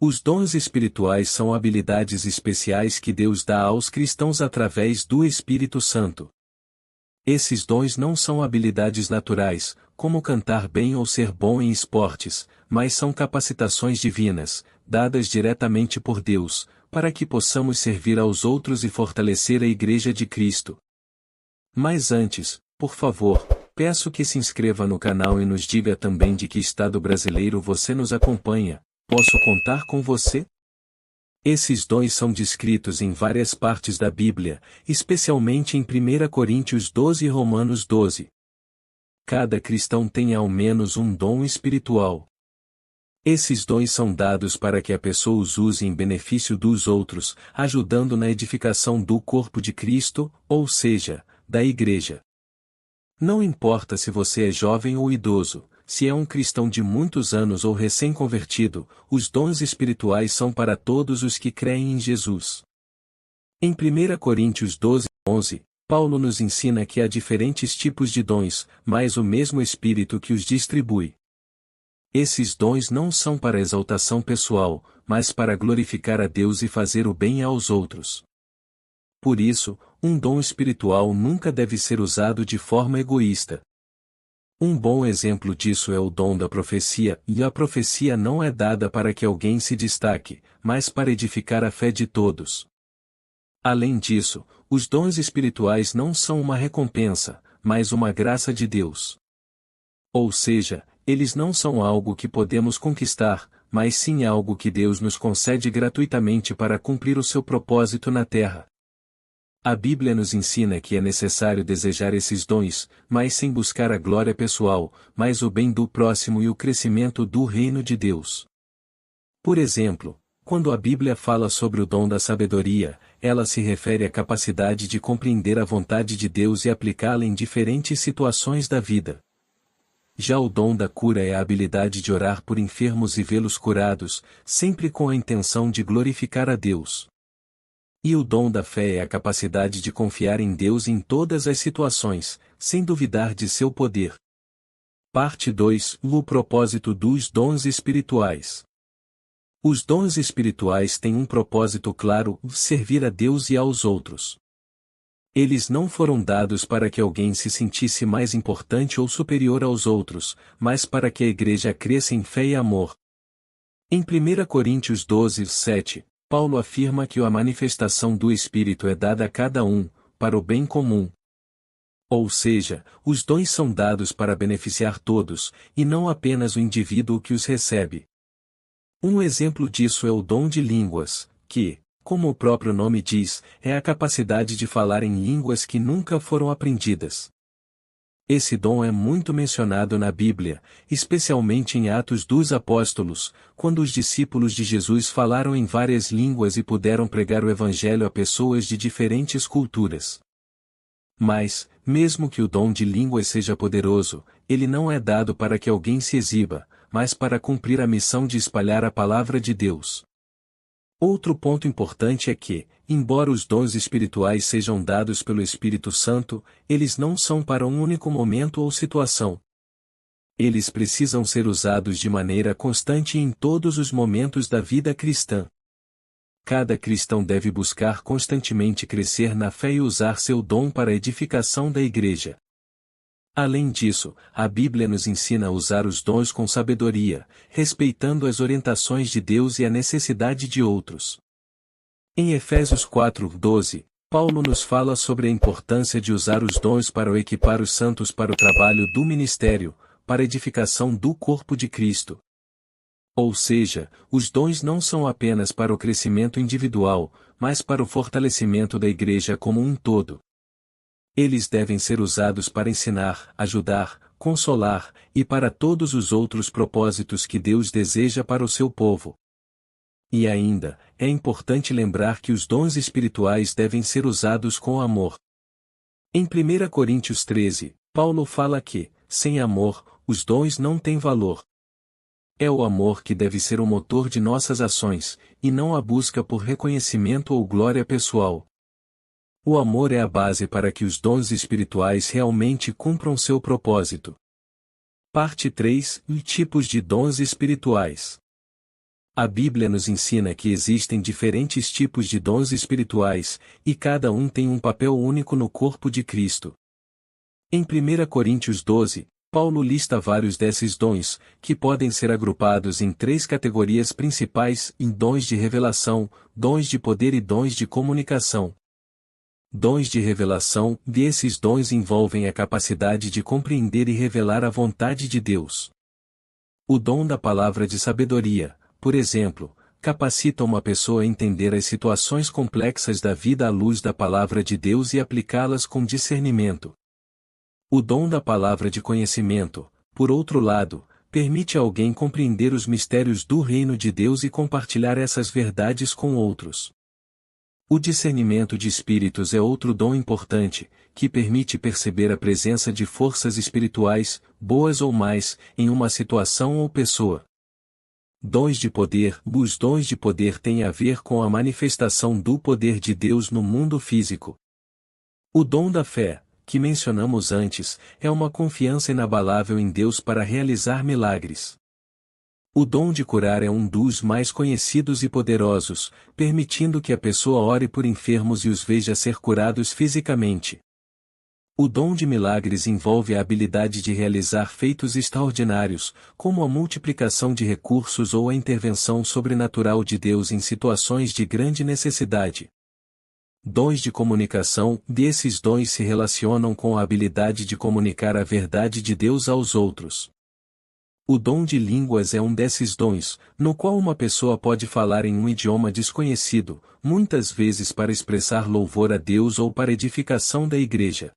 Os dons espirituais são habilidades especiais que Deus dá aos cristãos através do Espírito Santo. Esses dons não são habilidades naturais, como cantar bem ou ser bom em esportes, mas são capacitações divinas, dadas diretamente por Deus, para que possamos servir aos outros e fortalecer a Igreja de Cristo. Mas antes, por favor, peço que se inscreva no canal e nos diga também de que estado brasileiro você nos acompanha. Posso contar com você? Esses dons são descritos em várias partes da Bíblia, especialmente em 1 Coríntios 12 e Romanos 12. Cada cristão tem ao menos um dom espiritual. Esses dons são dados para que a pessoa os use em benefício dos outros, ajudando na edificação do corpo de Cristo, ou seja, da Igreja. Não importa se você é jovem ou idoso, se é um cristão de muitos anos ou recém-convertido, os dons espirituais são para todos os que creem em Jesus. Em 1 Coríntios 12, 11, Paulo nos ensina que há diferentes tipos de dons, mas o mesmo Espírito que os distribui. Esses dons não são para exaltação pessoal, mas para glorificar a Deus e fazer o bem aos outros. Por isso, um dom espiritual nunca deve ser usado de forma egoísta. Um bom exemplo disso é o dom da profecia, e a profecia não é dada para que alguém se destaque, mas para edificar a fé de todos. Além disso, os dons espirituais não são uma recompensa, mas uma graça de Deus. Ou seja, eles não são algo que podemos conquistar, mas sim algo que Deus nos concede gratuitamente para cumprir o seu propósito na terra. A Bíblia nos ensina que é necessário desejar esses dons, mas sem buscar a glória pessoal, mas o bem do próximo e o crescimento do reino de Deus. Por exemplo, quando a Bíblia fala sobre o dom da sabedoria, ela se refere à capacidade de compreender a vontade de Deus e aplicá-la em diferentes situações da vida. Já o dom da cura é a habilidade de orar por enfermos e vê-los curados, sempre com a intenção de glorificar a Deus. E o dom da fé é a capacidade de confiar em Deus em todas as situações, sem duvidar de seu poder. Parte 2. O propósito dos dons espirituais. Os dons espirituais têm um propósito claro: servir a Deus e aos outros. Eles não foram dados para que alguém se sentisse mais importante ou superior aos outros, mas para que a Igreja cresça em fé e amor. Em 1 Coríntios 12, 7, Paulo afirma que a manifestação do Espírito é dada a cada um, para o bem comum. Ou seja, os dons são dados para beneficiar todos, e não apenas o indivíduo que os recebe. Um exemplo disso é o dom de línguas, que, como o próprio nome diz, é a capacidade de falar em línguas que nunca foram aprendidas. Esse dom é muito mencionado na Bíblia, especialmente em Atos dos Apóstolos, quando os discípulos de Jesus falaram em várias línguas e puderam pregar o Evangelho a pessoas de diferentes culturas. Mas, mesmo que o dom de línguas seja poderoso, ele não é dado para que alguém se exiba, mas para cumprir a missão de espalhar a palavra de Deus. Outro ponto importante é que, embora os dons espirituais sejam dados pelo Espírito Santo, eles não são para um único momento ou situação. Eles precisam ser usados de maneira constante em todos os momentos da vida cristã. Cada cristão deve buscar constantemente crescer na fé e usar seu dom para a edificação da Igreja. Além disso, a Bíblia nos ensina a usar os dons com sabedoria, respeitando as orientações de Deus e a necessidade de outros. Em Efésios 4:12, Paulo nos fala sobre a importância de usar os dons para equipar os santos para o trabalho do ministério, para a edificação do corpo de Cristo. Ou seja, os dons não são apenas para o crescimento individual, mas para o fortalecimento da Igreja como um todo. Eles devem ser usados para ensinar, ajudar, consolar, e para todos os outros propósitos que Deus deseja para o seu povo. E ainda, é importante lembrar que os dons espirituais devem ser usados com amor. Em 1 Coríntios 13, Paulo fala que, sem amor, os dons não têm valor. É o amor que deve ser o motor de nossas ações, e não a busca por reconhecimento ou glória pessoal. O amor é a base para que os dons espirituais realmente cumpram seu propósito. Parte 3. Tipos de dons espirituais. A Bíblia nos ensina que existem diferentes tipos de dons espirituais, e cada um tem um papel único no corpo de Cristo. Em 1 Coríntios 12, Paulo lista vários desses dons, que podem ser agrupados em 3 categorias principais: em dons de revelação, dons de poder e dons de comunicação. Dons de revelação: esses dons envolvem a capacidade de compreender e revelar a vontade de Deus. O dom da palavra de sabedoria, por exemplo, capacita uma pessoa a entender as situações complexas da vida à luz da palavra de Deus e aplicá-las com discernimento. O dom da palavra de conhecimento, por outro lado, permite a alguém compreender os mistérios do reino de Deus e compartilhar essas verdades com outros. O discernimento de espíritos é outro dom importante, que permite perceber a presença de forças espirituais, boas ou más, em uma situação ou pessoa. Dons de poder: os dons de poder têm a ver com a manifestação do poder de Deus no mundo físico. O dom da fé, que mencionamos antes, é uma confiança inabalável em Deus para realizar milagres. O dom de curar é um dos mais conhecidos e poderosos, permitindo que a pessoa ore por enfermos e os veja ser curados fisicamente. O dom de milagres envolve a habilidade de realizar feitos extraordinários, como a multiplicação de recursos ou a intervenção sobrenatural de Deus em situações de grande necessidade. Dons de comunicação: esses dons se relacionam com a habilidade de comunicar a verdade de Deus aos outros. O dom de línguas é um desses dons, no qual uma pessoa pode falar em um idioma desconhecido, muitas vezes para expressar louvor a Deus ou para edificação da igreja.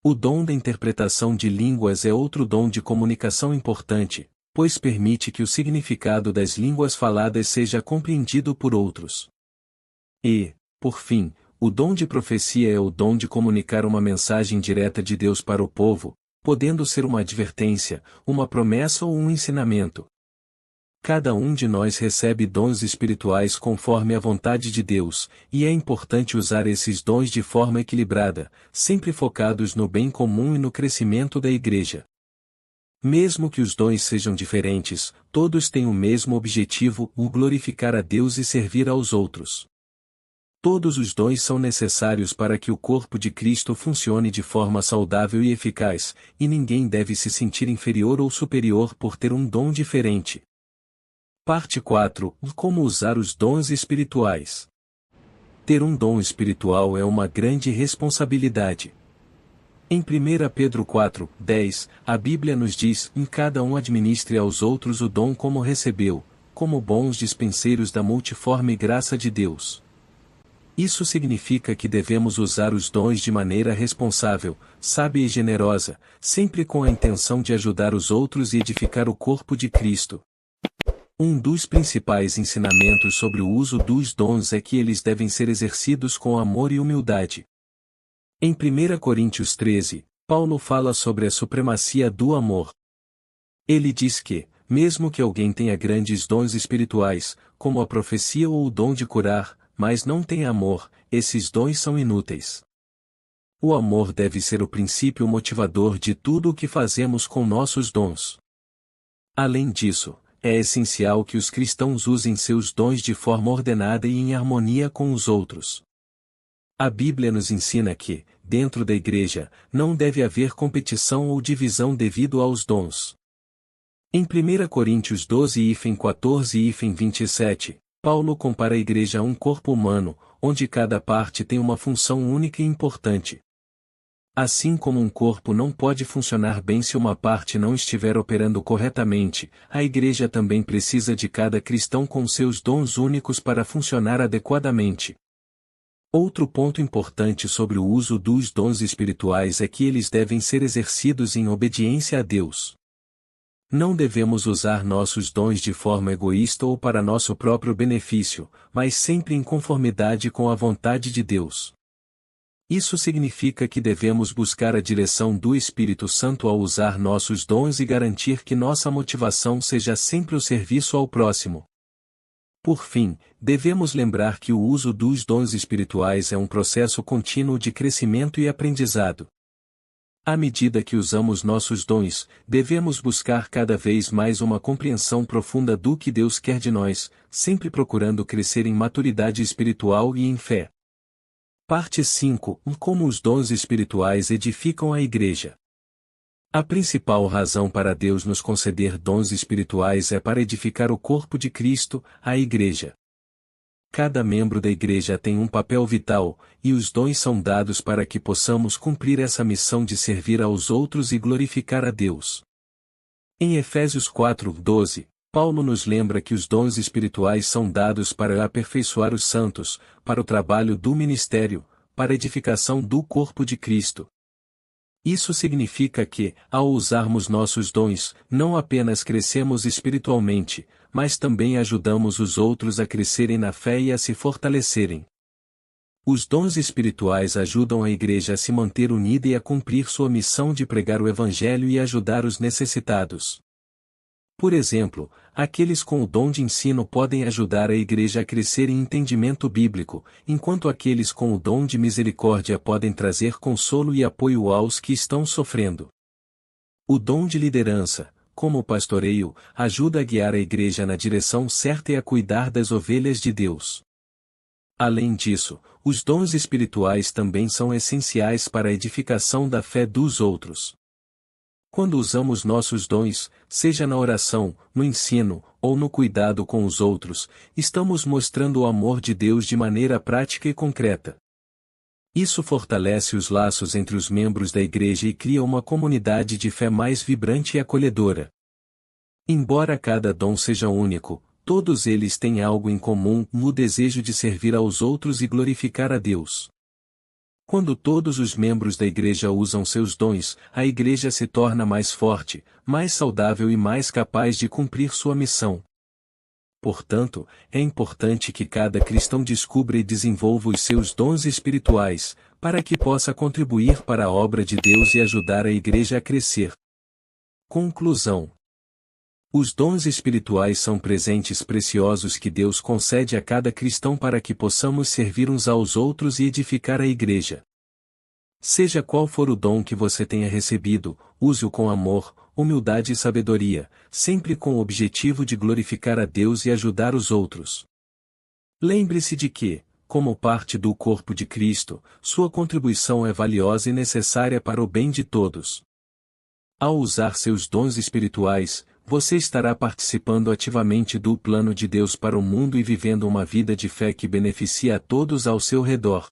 O dom da interpretação de línguas é outro dom de comunicação importante, pois permite que o significado das línguas faladas seja compreendido por outros. E, por fim, o dom de profecia é o dom de comunicar uma mensagem direta de Deus para o povo, podendo ser uma advertência, uma promessa ou um ensinamento. Cada um de nós recebe dons espirituais conforme a vontade de Deus, e é importante usar esses dons de forma equilibrada, sempre focados no bem comum e no crescimento da igreja. Mesmo que os dons sejam diferentes, todos têm o mesmo objetivo: o glorificar a Deus e servir aos outros. Todos os dons são necessários para que o corpo de Cristo funcione de forma saudável e eficaz, e ninguém deve se sentir inferior ou superior por ter um dom diferente. Parte 4: Como usar os dons espirituais. Ter um dom espiritual é uma grande responsabilidade. Em 1 Pedro 4:10, a Bíblia nos diz: cada um administre aos outros o dom como recebeu, como bons dispenseiros da multiforme graça de Deus. Isso significa que devemos usar os dons de maneira responsável, sábia e generosa, sempre com a intenção de ajudar os outros e edificar o corpo de Cristo. Um dos principais ensinamentos sobre o uso dos dons é que eles devem ser exercidos com amor e humildade. Em 1 Coríntios 13, Paulo fala sobre a supremacia do amor. Ele diz que, mesmo que alguém tenha grandes dons espirituais, como a profecia ou o dom de curar, mas não tem amor, esses dons são inúteis. O amor deve ser o princípio motivador de tudo o que fazemos com nossos dons. Além disso, é essencial que os cristãos usem seus dons de forma ordenada e em harmonia com os outros. A Bíblia nos ensina que, dentro da igreja, não deve haver competição ou divisão devido aos dons. Em 1 Coríntios 12:14-27, Paulo compara a igreja a um corpo humano, onde cada parte tem uma função única e importante. Assim como um corpo não pode funcionar bem se uma parte não estiver operando corretamente, a igreja também precisa de cada cristão com seus dons únicos para funcionar adequadamente. Outro ponto importante sobre o uso dos dons espirituais é que eles devem ser exercidos em obediência a Deus. Não devemos usar nossos dons de forma egoísta ou para nosso próprio benefício, mas sempre em conformidade com a vontade de Deus. Isso significa que devemos buscar a direção do Espírito Santo ao usar nossos dons e garantir que nossa motivação seja sempre o serviço ao próximo. Por fim, devemos lembrar que o uso dos dons espirituais é um processo contínuo de crescimento e aprendizado. À medida que usamos nossos dons, devemos buscar cada vez mais uma compreensão profunda do que Deus quer de nós, sempre procurando crescer em maturidade espiritual e em fé. Parte 5. Como os dons espirituais edificam a Igreja. A principal razão para Deus nos conceder dons espirituais é para edificar o corpo de Cristo, a Igreja. Cada membro da Igreja tem um papel vital, e os dons são dados para que possamos cumprir essa missão de servir aos outros e glorificar a Deus. Em Efésios 4:12, Paulo nos lembra que os dons espirituais são dados para aperfeiçoar os santos, para o trabalho do ministério, para a edificação do corpo de Cristo. Isso significa que, ao usarmos nossos dons, não apenas crescemos espiritualmente, mas também ajudamos os outros a crescerem na fé e a se fortalecerem. Os dons espirituais ajudam a Igreja a se manter unida e a cumprir sua missão de pregar o Evangelho e ajudar os necessitados. Por exemplo, aqueles com o dom de ensino podem ajudar a Igreja a crescer em entendimento bíblico, enquanto aqueles com o dom de misericórdia podem trazer consolo e apoio aos que estão sofrendo. O dom de liderança, como o pastoreio, ajuda a guiar a Igreja na direção certa e a cuidar das ovelhas de Deus. Além disso, os dons espirituais também são essenciais para a edificação da fé dos outros. Quando usamos nossos dons, seja na oração, no ensino, ou no cuidado com os outros, estamos mostrando o amor de Deus de maneira prática e concreta. Isso fortalece os laços entre os membros da Igreja e cria uma comunidade de fé mais vibrante e acolhedora. Embora cada dom seja único, todos eles têm algo em comum no desejo de servir aos outros e glorificar a Deus. Quando todos os membros da Igreja usam seus dons, a Igreja se torna mais forte, mais saudável e mais capaz de cumprir sua missão. Portanto, é importante que cada cristão descubra e desenvolva os seus dons espirituais, para que possa contribuir para a obra de Deus e ajudar a Igreja a crescer. Conclusão. Os dons espirituais são presentes preciosos que Deus concede a cada cristão para que possamos servir uns aos outros e edificar a Igreja. Seja qual for o dom que você tenha recebido, use-o com amor, humildade e sabedoria, sempre com o objetivo de glorificar a Deus e ajudar os outros. Lembre-se de que, como parte do corpo de Cristo, sua contribuição é valiosa e necessária para o bem de todos. Ao usar seus dons espirituais, você estará participando ativamente do plano de Deus para o mundo e vivendo uma vida de fé que beneficia a todos ao seu redor.